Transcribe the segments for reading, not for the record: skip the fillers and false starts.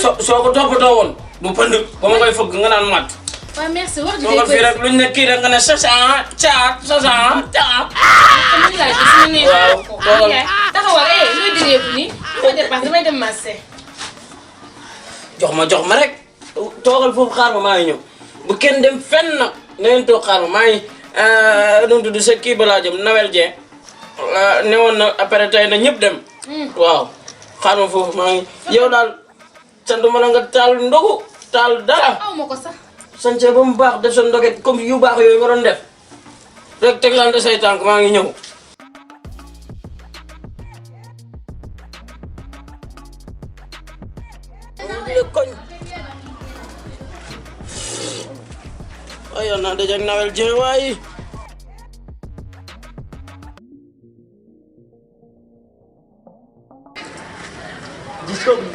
soo ko toppatoo woon du pënd ba ma koy fëgg nga naan mat. waaw merci wax soo ko fii rek luñ ne kii rek nga ne caat. waaw taxawal looy direeku nii ma dépense damay dem marché. jox ma rek toogal foofu xaar ma maa ngi ñëw bu kenn dem fenn nag na ngeen toog xaar ma maa ngi nu mu tudd sa kii balaa jëm Nawel Dieng ne woon na après tey na ñëpp dem. waaw xaar ma foofu maa ngi yow daal santuma la nga taal ndogu taal dara. aw ma ko sax. sance ba mu baax def sa ndoget comme yu baax yooyu nga doon def rek teglante say tànk maa ngi ñëw. koñ ayoon naa dajeeg Nawel Dieng waaye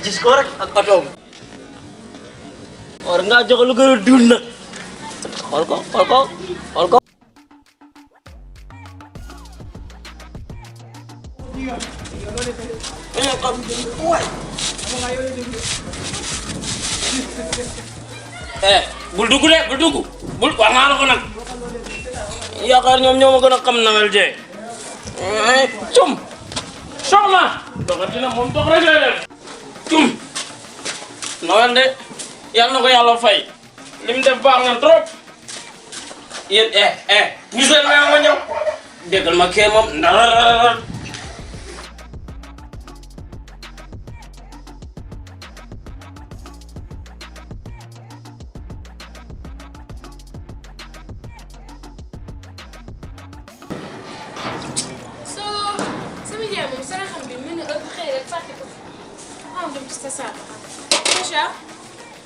gis ko rek ak otoom war ngaa jox lu gën a dul nag xool ko bul dugg bul wax naa la ko nag yaakaar ñoom ñoo ma gën a xam Nawel Dieng cum soxna doxati na moom dox rek lay def cum Nawel de yàlla na ko yàlla fay li mu def baax na trop yéen ñu seen ma ñëw déggal ma kee moom ndar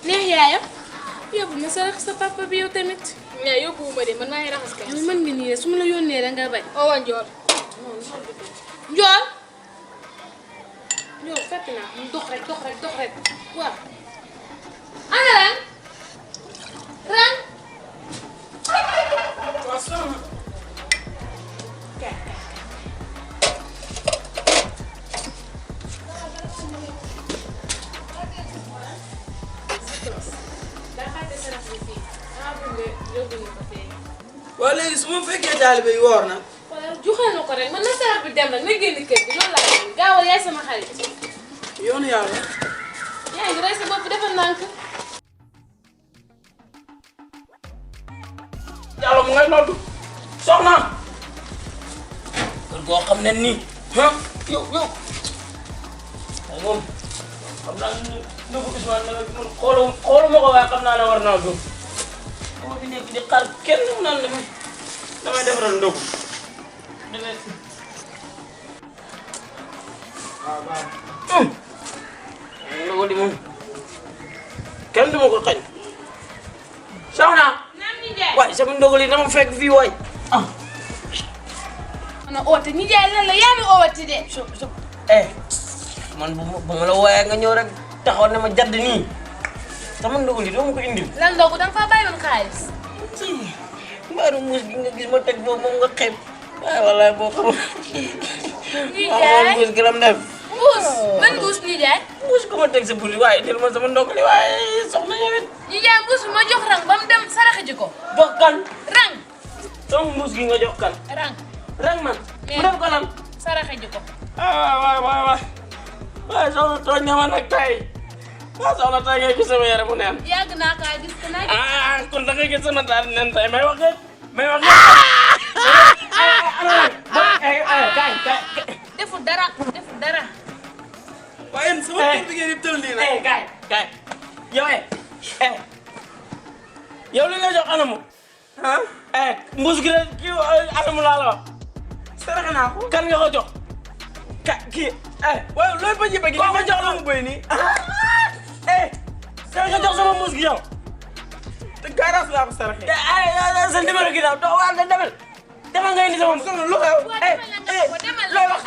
neex yaayam yóbbu ma sa rax sa papa bi yow tamit. mais yóbbuwuma de man maa ngi raxas kay. mën nga nii de su ma la yónnee da nga bañ. waa Ndiol. Ndiol fekk naa mu dox rek waaw. ana ran. waaw léegi su ma fekkee taalibe yi woor na. voilà joxal na ko rek man na sarax bi dem rek na génn kër gi loolu laa bëgg gaawal yaay sama xarit. yoonu yàlla. yaa ngi rey sa bopp defal nànk. Diallo mu ngay noddu soxna. kër goo xam ne nii yow moom xam naa ne ko Ousmane man xooluma ko waaye xam naa ne war naa dugg. dama fi nekk di xaar kenn mu naan damay defaral ndogu. ndogu di moom kenn du ma ko xañ. soxna. waay sama ndogu li dama fekk fii waay. na oote ñi jaay lan la yaa ma oote de. man bu ma la wooyee nga ñëw rek taxaw ne ma jadd nii sama ndogu li doo ma ko indil. lan ndogu da nga faa bàyyi woon xaalis. mbaaru muus gi nga gis ma teg boobu moom nga xeeb waaye walaay boo xamul. ñuy jaay muus gi lam def. muus ban muus ñuy jaay. muus ko ma teg sa buli waaye del ma sama ndogu li waaye soxna yow it. ñuy jaay muus bi ma jox rang ba mu dem saraxe ji ko. jox kan. rang. sama muus gi nga jox kan. rang. rang man. mu def ko lan. saraxe ji ko. waaye soxna tooñ nga ma nag tey. waaw soxna tey ngay gis sama yaramu neen. yàgg naa kaa gis ko nag. kon da ngay gis sama daal neen tey may wax kay. deful dara. waaye sama kër bi ngeen di tël nii nag. kay yow yow li nga jox anamu. mbuus gi rek kii anamu laa la wax. sarax naa ko. kan nga ko jox. kii waaye looy bëj bëj. koo ko jox la mu bëy nii. kan nga jox sama mbuus gi yow. te garage laa ko saraxee. sa numéro gi daal doo waa demal nga indi sama mbuus. lu xew. looy wax.